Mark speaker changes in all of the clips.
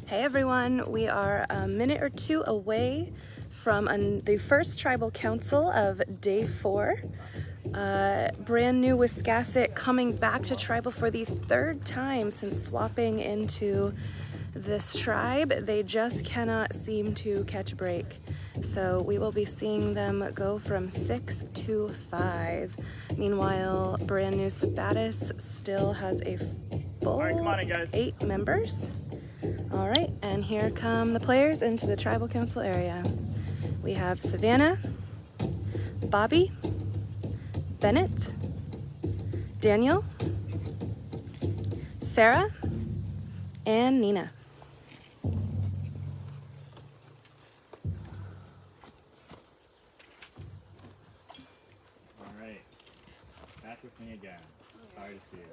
Speaker 1: Hey everyone, we are a minute or two away from the first tribal council of day 4. Brand new Wiscasset coming back to tribal for the 3rd time since swapping into this tribe. They just cannot seem to catch a break. So we will be seeing them go from 6 to 5. Meanwhile, brand new Sabatis still has a full 8 members. All right, and here come the players into the tribal council area. We have Savannah, Bobby, Bennett, Daniel, Sarah, and Nina.
Speaker 2: All right, back with me again. Sorry to see you.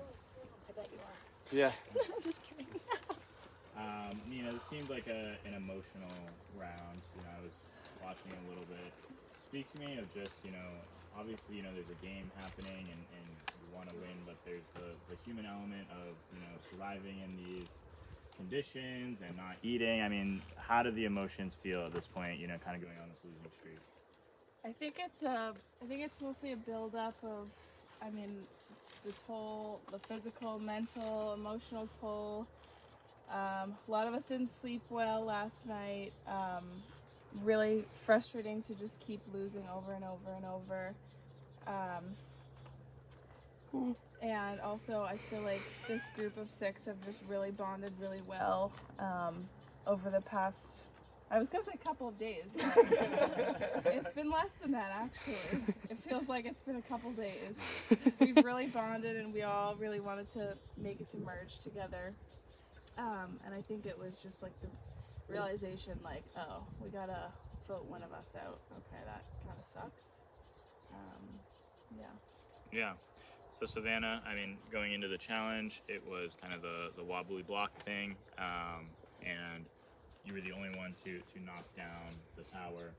Speaker 1: I bet you are.
Speaker 3: Yeah.
Speaker 1: I'm just kidding.
Speaker 2: Nina, this seemed like an emotional round. I was watching a little bit. Speak to me of just, obviously, there's a game happening and you want to win, but there's the human element of, surviving in these conditions and not eating. I mean, how do the emotions feel at this point, kind of going on this losing streak?
Speaker 4: I think it's mostly a build-up of, the toll, the physical, mental, emotional toll. A lot of us didn't sleep well last night. Really frustrating to just keep losing over and over and over. And also, I feel like this group of 6 have just really bonded really well over the past, I was going to say a couple of days, but it's been less than that actually. It feels like it's been a couple days. We've really bonded and we all really wanted to make it to merge together. And I think it was just like the realization like, oh, we gotta vote one of us out. Okay, that kind of sucks.
Speaker 2: Yeah. So Savannah, going into the challenge, it was kind of the wobbly block thing, and you were the only one to knock down the tower.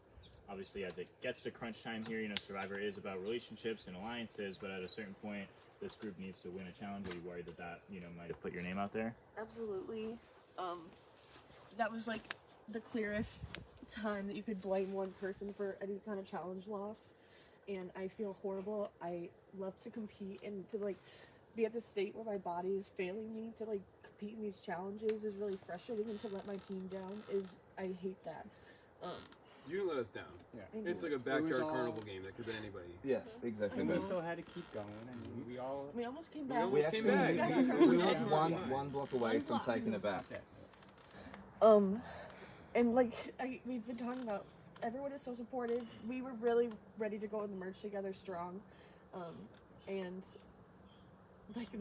Speaker 2: Obviously, as it gets to crunch time here, Survivor is about relationships and alliances, but at a certain point, this group needs to win a challenge. Are you worried that might have put your name out there?
Speaker 5: Absolutely. That was like the clearest time that you could blame one person for any kind of challenge loss. And I feel horrible. I love to compete, and to like be at the state where my body is failing me to like compete in these challenges is really frustrating, and to let my team down I hate that.
Speaker 3: You didn't let us down.
Speaker 2: Yeah.
Speaker 3: It's like a backyard carnival game that could have been anybody.
Speaker 6: Yes, exactly.
Speaker 7: And we still had to keep going. We all.
Speaker 5: We almost came
Speaker 3: We
Speaker 5: back.
Speaker 3: almost came back.
Speaker 6: We were one block away from taking it back.
Speaker 5: And like we've been talking about, everyone is so supportive. We were really ready to go in the merge together strong, and like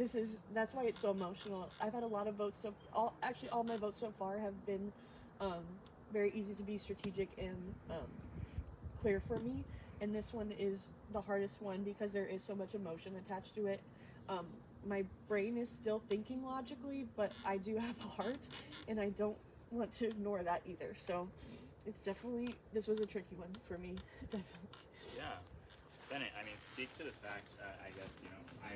Speaker 5: that's why it's so emotional. I've had a lot of votes, so all my votes so far have been very easy to be strategic and clear for me, and this one is the hardest one because there is so much emotion attached to it. My brain is still thinking logically, but I do have a heart, and I don't want to ignore that either. So it's definitely, this was a tricky one for me, definitely.
Speaker 2: Yeah. Bennett, speak to the fact, I guess, I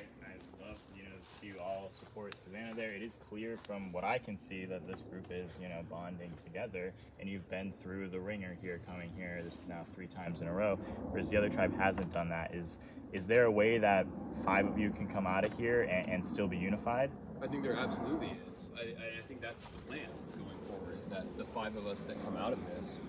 Speaker 2: love, to see you all support Savannah there. It is clear from what I can see that this group is, bonding together, and you've been through the ringer here, coming here. This is now 3 times in a row, whereas the other tribe hasn't done that. Is there a way that 5 of you can come out of here and still be unified?
Speaker 3: I think there absolutely is. I think that's the plan going forward, is that the 5 of us that come out of this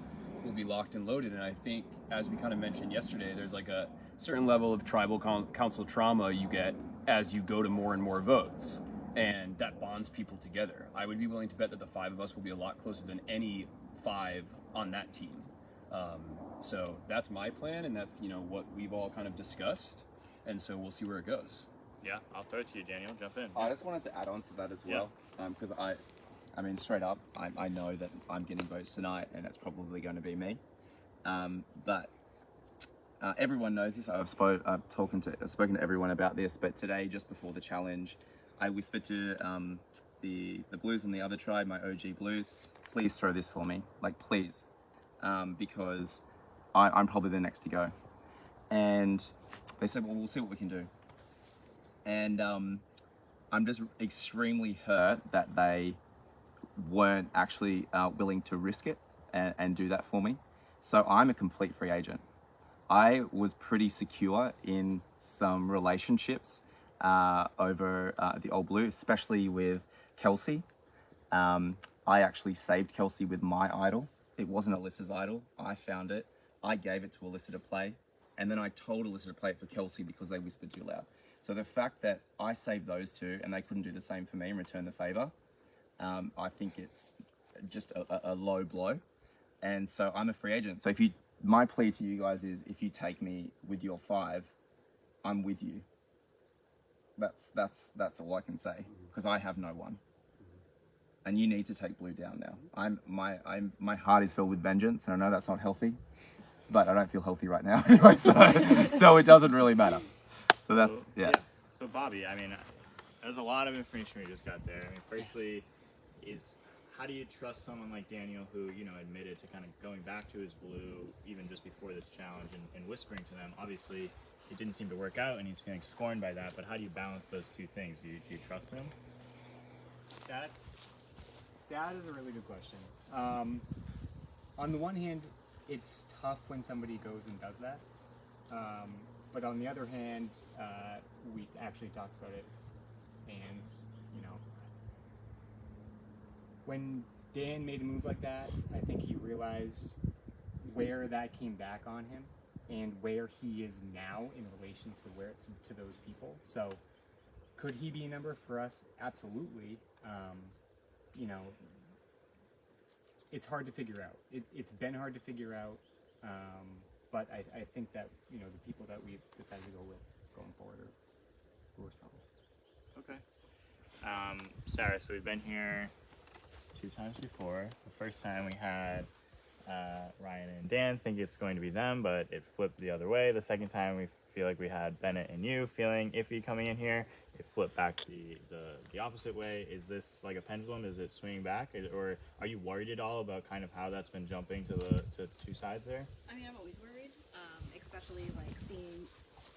Speaker 3: will be locked and loaded. And I think, as we kind of mentioned yesterday, there's like a certain level of tribal council trauma you get as you go to more and more votes, and that bonds people together. I would be willing to bet that the 5 of us will be a lot closer than any 5 on that team. So that's my plan, and that's what we've all kind of discussed, and so we'll see where it goes.
Speaker 2: Yeah, I'll throw it to you, Daniel. Jump in.
Speaker 6: I just wanted to add on to that as well, because straight up, I know that I'm getting votes tonight, and it's probably going to be me. But everyone knows this. I've spoken to everyone about this. But today, just before the challenge, I whispered to the Blues and the other tribe, my OG Blues, please throw this for me, like please, because I'm probably the next to go. And they said, well, we'll see what we can do. And I'm just extremely hurt that they weren't actually willing to risk it and do that for me. So I'm a complete free agent. I was pretty secure in some relationships over the Old Blue, especially with Kelsey. I actually saved Kelsey with my idol. It wasn't Alyssa's idol. I found it. I gave it to Alyssa to play. And then I told Alyssa to play it for Kelsey because they whispered too loud. So the fact that I saved those two and they couldn't do the same for me and return the favor, I think it's just a low blow. And so I'm a free agent. So my plea to you guys is, if you take me with your 5, I'm with you. That's all I can say, because I have no one. And you need to take Blue down now. My heart is filled with vengeance, and I know that's not healthy, but I don't feel healthy right now anyway, so it doesn't really matter. So that's, yeah.
Speaker 2: So Bobby, I mean, there's a lot of information we just got there. I mean, firstly, how do you trust someone like Daniel, who, you know, admitted to kind of going back to his blue even just before this challenge and whispering to them? Obviously, it didn't seem to work out, and he's feeling scorned by that. But how do you balance those two things? Do you trust him?
Speaker 7: That is a really good question. On the one hand, it's tough when somebody goes and does that. But on the other hand, we actually talked about it, and you know, when Dan made a move like that, I think he realized where that came back on him and where he is now in relation to those people. So could he be a number for us? Absolutely. You know, it's hard to figure out. It's been hard to figure out, but I think that, you know, the people that we've decided to go with going forward are who are strong.
Speaker 2: Okay. Sarah, so we've been here 2 times before. The first time we had Ryan and Dan think it's going to be them, but it flipped the other way. The second time we feel like we had Bennett and you feeling iffy coming in here. It flipped back the opposite way. Is this like a pendulum? Is it swinging back? Or are you worried at all about kind of how that's been jumping to two sides there?
Speaker 8: I mean, I'm always worried, especially like seeing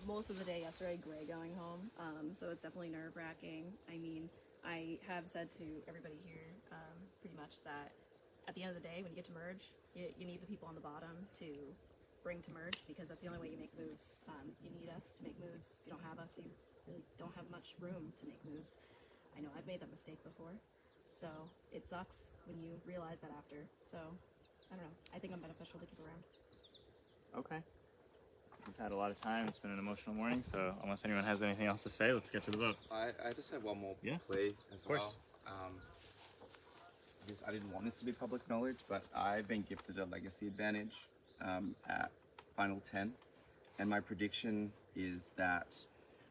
Speaker 8: most of the day yesterday Gray going home. So it's definitely nerve-wracking. I mean, I have said to everybody here pretty much that at the end of the day, when you get to merge, you need the people on the bottom to bring to merge, because that's the only way you make moves. You need us to make moves. If you don't have us, you really don't have much room to make moves. I know I've made that mistake before, so it sucks when you realize that after. So I don't know. I think I'm beneficial to keep around.
Speaker 2: Okay. We've had a lot of time. It's been an emotional morning, so unless anyone has anything else to say, let's get to the vote.
Speaker 6: I just have one more plea as well. Because I didn't want this to be public knowledge, but I've been gifted a legacy advantage at Final 10, and my prediction is that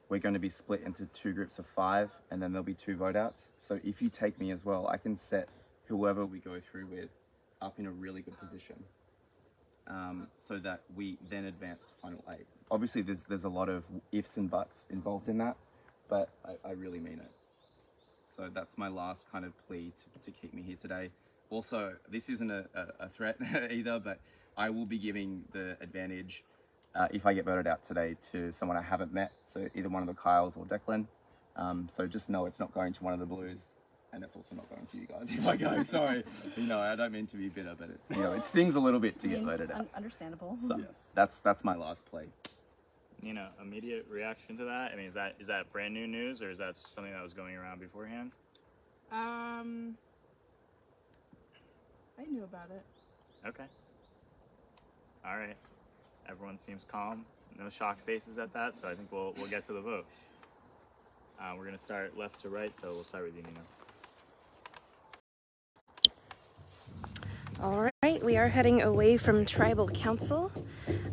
Speaker 6: we're going to be split into 2 groups of 5, and then there'll be 2 vote outs. So if you take me as well, I can set whoever we go through with up in a really good position, so that we then advance to Final 8. Obviously there's a lot of ifs and buts involved in that, but I really mean it. So that's my last kind of plea to keep me here today. Also, this isn't a threat either, but I will be giving the advantage if I get voted out today to someone I haven't met, so either one of the Kyles or Declan. So just know it's not going to one of the Blues, and it's also not going to you guys if I go. Sorry, you know, I don't mean to be bitter, but it's, you know, it stings a little bit to get voted out.
Speaker 8: Understandable.
Speaker 6: So that's my last plea.
Speaker 2: You know, immediate reaction to that? I mean, is that brand new news, or is that something that was going around beforehand?
Speaker 4: I knew about it.
Speaker 2: Okay. All right. Everyone seems calm. No shocked faces at that, so I think we'll get to the vote. We're gonna start left to right, so we'll start with you, Nina.
Speaker 1: All right, we are heading away from Tribal Council.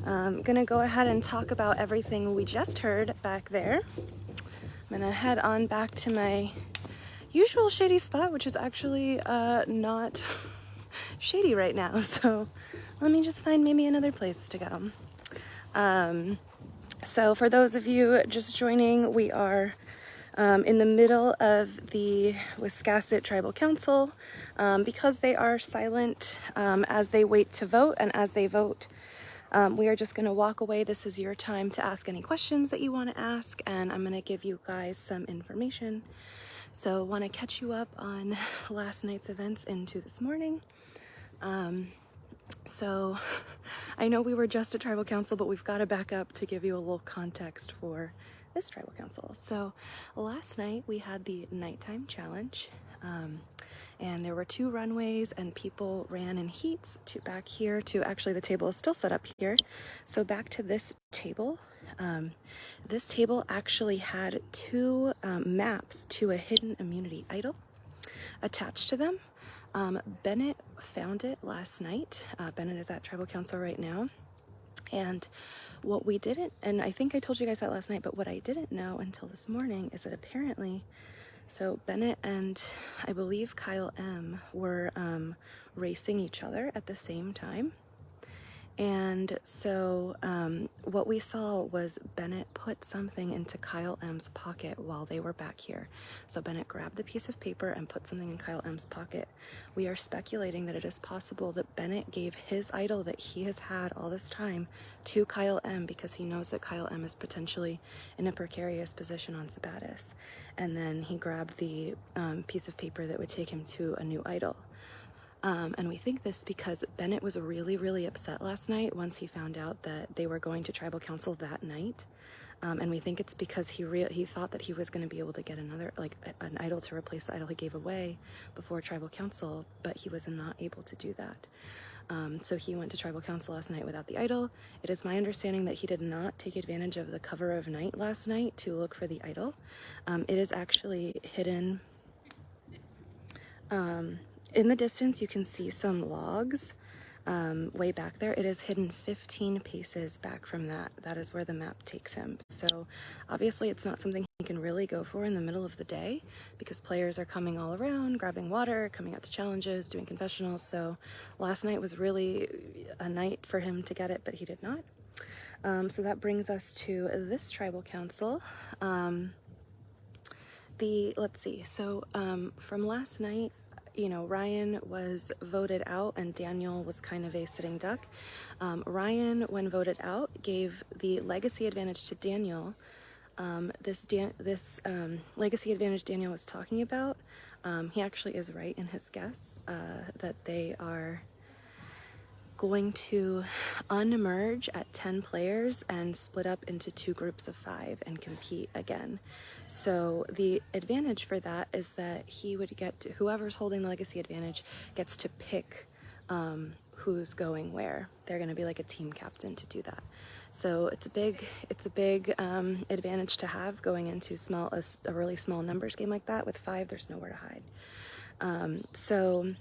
Speaker 1: I'm gonna go ahead and talk about everything we just heard back there. I'm gonna head on back to my usual shady spot, which is actually not shady right now, so let me just find maybe another place to go. So for those of you just joining, we are in the middle of the Wiscasset Tribal Council because they are silent as they wait to vote, and as they vote, we are just going to walk away. This is your time to ask any questions that you want to ask, and I'm going to give you guys some information. So want to catch you up on last night's events into this morning. So I know we were just at Tribal Council, but we've got to back up to give you a little context for this Tribal Council. So last night we had the nighttime challenge, and there were 2 runways and people ran in heats to back here to, actually the table is still set up here. So back to this table. This table actually had 2 maps to a hidden immunity idol attached to them. Bennett found it last night. Bennett is at Tribal Council right now. And what we didn't, and I think I told you guys that last night, but what I didn't know until this morning is that apparently, so Bennett and I believe Kyle M were racing each other at the same time. And so what we saw was Bennett put something into Kyle M's pocket while they were back here. So Bennett grabbed the piece of paper and put something in Kyle M's pocket. We are speculating that it is possible that Bennett gave his idol that he has had all this time to Kyle M because he knows that Kyle M is potentially in a precarious position on Sabatis. And then he grabbed the piece of paper that would take him to a new idol. And we think this because Bennett was really, really upset last night once he found out that they were going to Tribal Council that night. And we think it's because he thought that he was going to be able to get another, like an idol to replace the idol he gave away before Tribal Council, but he was not able to do that. So he went to Tribal Council last night without the idol. It is my understanding that he did not take advantage of the cover of night last night to look for the idol. It is actually hidden. In the distance, you can see some logs way back there. It is hidden 15 paces back from that. That is where the map takes him. So obviously it's not something he can really go for in the middle of the day because players are coming all around, grabbing water, coming out to challenges, doing confessionals. So last night was really a night for him to get it, but he did not. So that brings us to this Tribal Council. Let's see, so from last night, you know, Ryan was voted out and Daniel was kind of a sitting duck. Ryan, when voted out, gave the legacy advantage to Daniel. This legacy advantage Daniel was talking about, he actually is right in his guess that they are going to unmerge at 10 players and split up into 2 groups of 5 and compete again. So the advantage for that is that he would get to, whoever's holding the legacy advantage gets to pick who's going where. They're going to be like a team captain to do that. So it's a big advantage to have going into a really small numbers game like that. With 5, there's nowhere to hide. So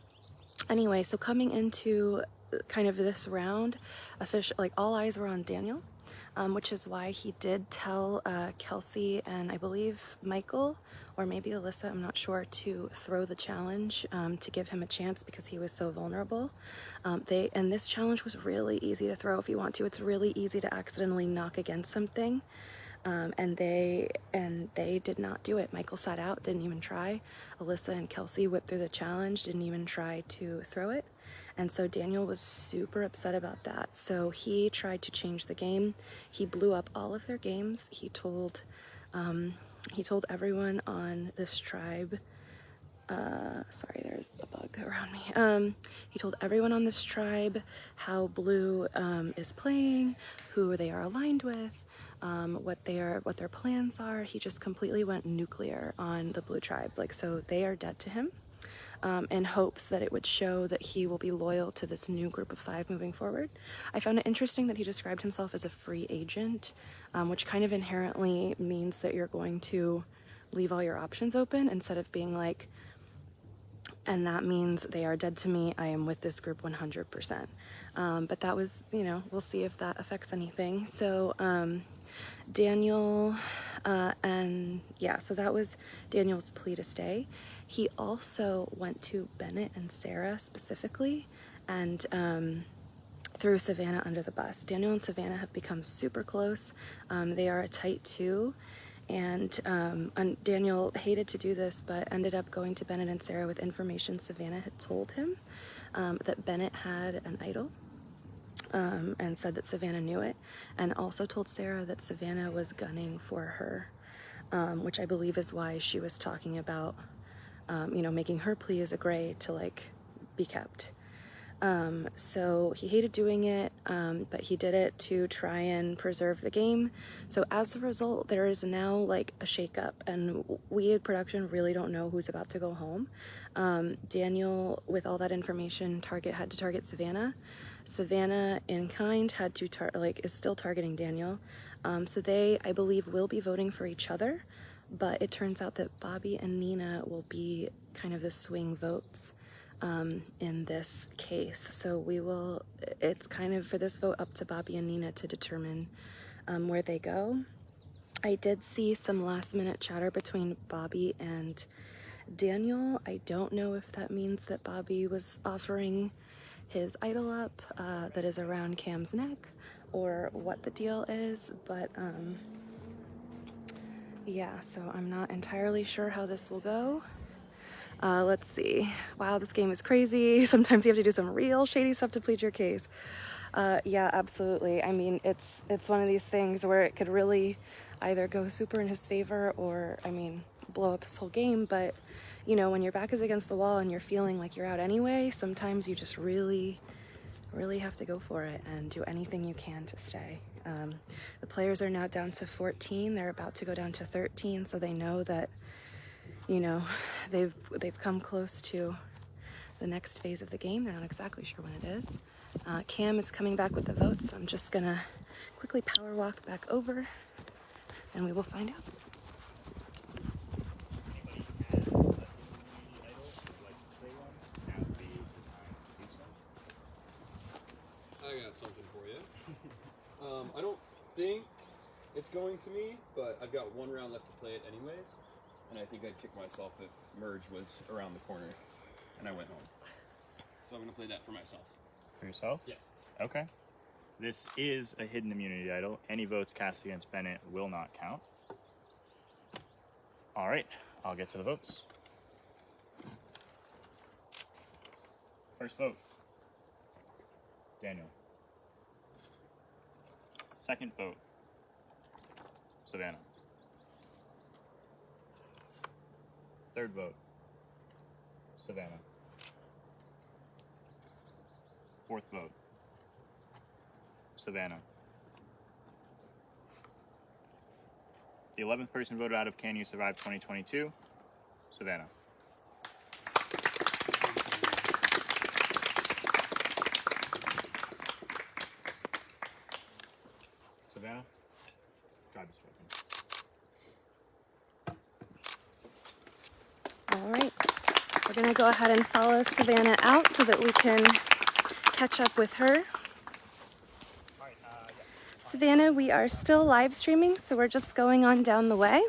Speaker 1: anyway, so coming into kind of this round, like all eyes were on Daniel. Which is why he did tell Kelsey and I believe Michael, or maybe Alyssa, I'm not sure, to throw the challenge to give him a chance because he was so vulnerable. And this challenge was really easy to throw if you want to. It's really easy to accidentally knock against something. And they did not do it. Michael sat out, didn't even try. Alyssa and Kelsey whipped through the challenge, didn't even try to throw it. And so Daniel was super upset about that. So he tried to change the game. He blew up all of their games. He told everyone on this tribe, sorry, there's a bug around me. He told everyone on this tribe how Blue is playing, who they are aligned with, what their plans are. He just completely went nuclear on the Blue tribe. Like, so they are dead to him. In hopes that it would show that he will be loyal to this new group of 5 moving forward. I found it interesting that he described himself as a free agent, which kind of inherently means that you're going to leave all your options open instead of being like, and that means they are dead to me, I am with this group 100%. But that was, you know, we'll see if that affects anything. So Daniel, so that was Daniel's plea to stay. He also went to Bennett and Sarah specifically and threw Savannah under the bus. Daniel and Savannah have become super close. They are a tight 2. And Daniel hated to do this, but ended up going to Bennett and Sarah with information Savannah had told him that Bennett had an idol. And said that Savannah knew it, and also told Sarah that Savannah was gunning for her. which I believe is why she was talking about, you know, making her plea as a gray to like be kept. So he hated doing it, but he did it to try and preserve the game. So as a result, there is now like a shakeup, and we at production really don't know who's about to go home. Daniel, with all that information, had to target Savannah. Savannah, in kind, had to is still targeting Daniel. So they, I believe, will be voting for each other, but it turns out that Bobby and Nina will be kind of the swing votes in this case. So it's kind of for this vote up to Bobby and Nina to determine where they go. I did see some last minute chatter between Bobby and Daniel. I don't know if that means that Bobby was offering his idol up that is around Cam's neck, or what the deal is, but yeah, so I'm not entirely sure how this will go. Let's see. Wow, this game is crazy. Sometimes you have to do some real shady stuff to plead your case. Yeah, absolutely. I mean, it's one of these things where it could really either go super in his favor or, I mean, blow up his whole game. But, you know, when your back is against the wall and you're feeling like you're out anyway, sometimes you just really have to go for it and do anything you can to stay. The players are now down to 14. They're about to go down to 13, so they know that, you know, they've come close to the next phase of the game. They're not exactly sure when it is. Cam is coming back with the votes. So I'm just gonna quickly power walk back over and we will find out.
Speaker 3: I got something for you. I don't think it's going to me, but I've got one round left to play it anyways. And I think I'd kick myself if Merge was around the corner and I went home. So I'm going to play that for myself.
Speaker 2: For yourself?
Speaker 3: Yeah.
Speaker 2: Okay. This is a hidden immunity idol. Any votes cast against Bennett will not count. All right, I'll get to the votes. First vote, Daniel. Second vote, Savannah. Third vote, Savannah. Fourth vote, Savannah. The 11th person voted out of Can You Survive 2022, Savannah. Savannah, drive this weapon.
Speaker 1: All right, we're gonna go ahead and follow Savannah out so that we can catch up with her. Savannah, we are still live streaming, so we're just going on down the way.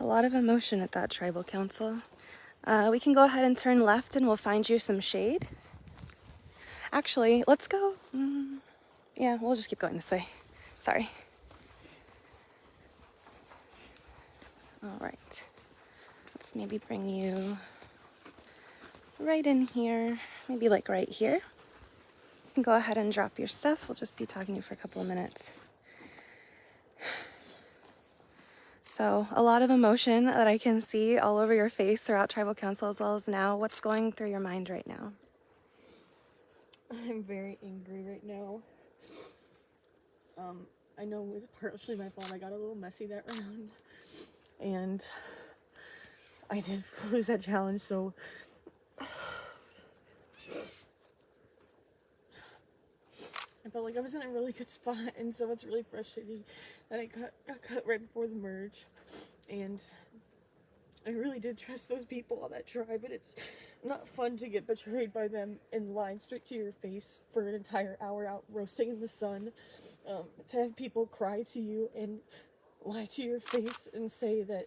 Speaker 1: A lot of emotion at that tribal council. We can go ahead and turn left and we'll find you some shade. Actually, let's go. Yeah, we'll just keep going this way. Sorry. All right. Let's maybe bring you right in here, maybe like right here. You can go ahead and drop your stuff. We'll just be talking to you for a couple of minutes. So a lot of emotion that I can see all over your face throughout tribal council as well as now. What's going through your mind right now?
Speaker 5: I'm very angry right now. I know it was partially my fault. I got a little messy that round. And I did lose that challenge, so I felt like I was in a really good spot, and so it's really frustrating that I got cut right before the merge. And I really did trust those people on that tribe, and it's not fun to get betrayed by them and lie straight to your face for an entire hour out roasting in the sun. To have people cry to you and lie to your face and say that,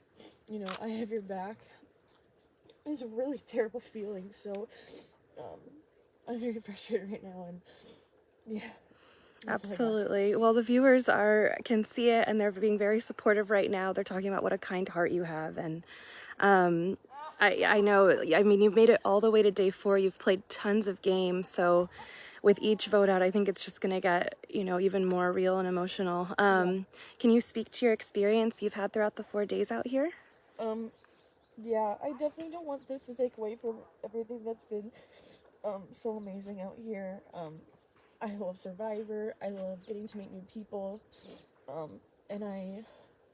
Speaker 5: you know, I have your back is a really terrible feeling. So I'm very frustrated right now, and yeah.
Speaker 1: Absolutely. Well, the viewers can see it, and they're being very supportive right now. They're talking about what a kind heart you have, and I know, I mean, you've made it all the way to day 4. You've played tons of games. So with each vote out, I think it's just going to get, you know, even more real and emotional. Can you speak to your experience you've had throughout the 4 days out here?
Speaker 5: Yeah, I definitely don't want this to take away from everything that's been so amazing out here. I love Survivor. I love getting to meet new people. And I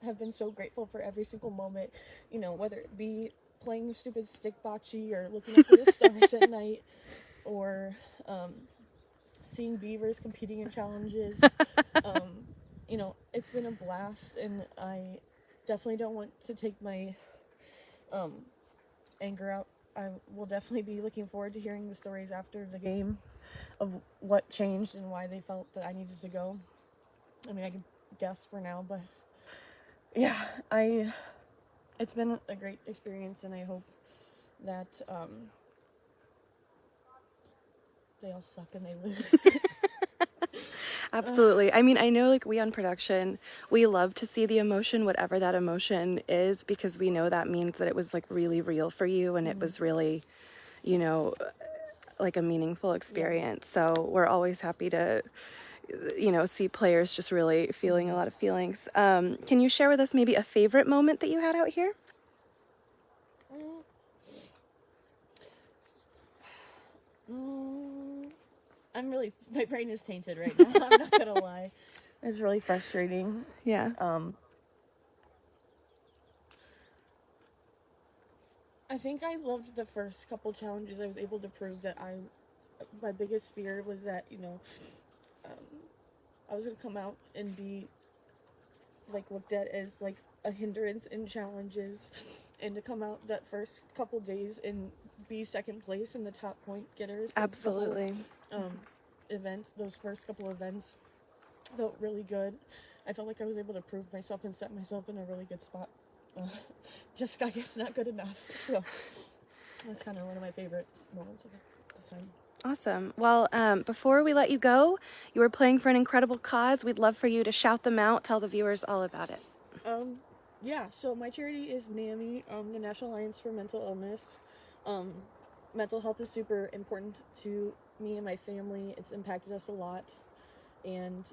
Speaker 5: have been so grateful for every single moment, you know, whether it be playing stupid stick bocce or looking up at the stars at night, or seeing beavers competing in challenges. You know, it's been a blast, and I definitely don't want to take my anger out. I will definitely be looking forward to hearing the stories after the game of what changed and why they felt that I needed to go. I mean, I can guess for now, but yeah, it's been a great experience, and I hope that they all suck and they lose.
Speaker 1: Absolutely. I mean, I know like we on production, we love to see the emotion, whatever that emotion is, because we know that means that it was like really real for you and it was really, you know, like a meaningful experience. So we're always happy to, you know, see players just really feeling a lot of feelings. Can you share with us maybe a favorite moment that you had out here?
Speaker 5: My brain is tainted right now. I'm not gonna lie. It's really frustrating.
Speaker 1: Yeah.
Speaker 5: I think I loved the first couple challenges. I was able to prove that my biggest fear was that, you know, I was gonna come out and be like looked at as like a hindrance in challenges, and to come out that first couple days and be second place in the top point getters.
Speaker 1: Absolutely.
Speaker 5: Event, those first couple events felt really good. I felt like I was able to prove myself and set myself in a really good spot. Just, I guess, not good enough. So that's kind of one of my favorite moments of this time.
Speaker 1: Awesome. Well, before we let you go, you were playing for an incredible cause. We'd love for you to shout them out, tell the viewers all about it.
Speaker 5: Yeah, so my charity is NAMI, the National Alliance for Mental Illness. Mental health is super important to me and my family. It's impacted us a lot. And,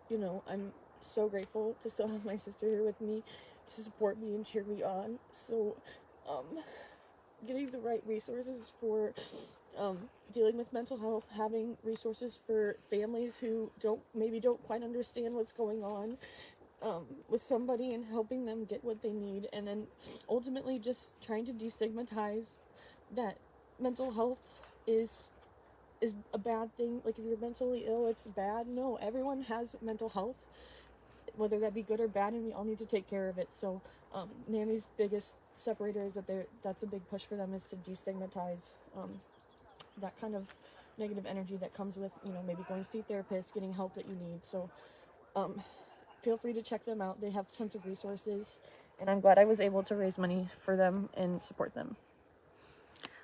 Speaker 5: you know, I'm so grateful to still have my sister here with me to support me and cheer me on. So, getting the right resources for dealing with mental health, having resources for families who maybe don't quite understand what's going on with somebody, and helping them get what they need, and then ultimately just trying to destigmatize that mental health is a bad thing. Like, if you're mentally ill, it's bad. No, everyone has mental health, whether that be good or bad, and we all need to take care of it. So NAMI's biggest separator is that's a big push for them, is to destigmatize that kind of negative energy that comes with, you know, maybe going to see a therapist, getting help that you need. So feel free to check them out. They have tons of resources, and I'm glad I was able to raise money for them and support them.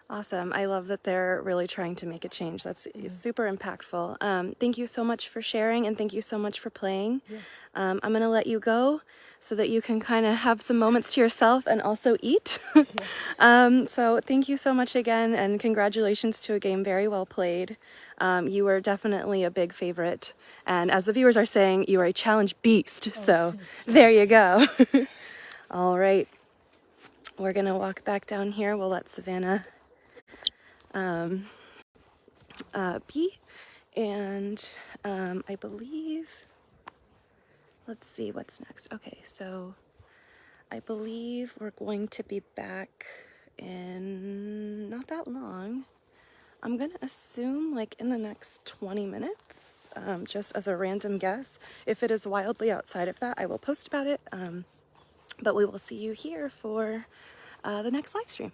Speaker 1: Awesome. I love that they're really trying to make a change. That's super impactful. Thank you so much for sharing, and thank you so much for playing.
Speaker 5: Yeah.
Speaker 1: I'm going to let you go so that you can kind of have some moments to yourself and also eat. So thank you so much again, and congratulations to a game very well played. You were definitely a big favorite, and as the viewers are saying, you are a challenge beast. So there you go. All right. We're going to walk back down here. We'll let Savannah pee, and I believe, let's see what's next. Okay, so I believe we're going to be back in not that long. I'm gonna assume like in the next 20 minutes, just as a random guess. If it is wildly outside of that, I will post about it, but we will see you here for the next live stream.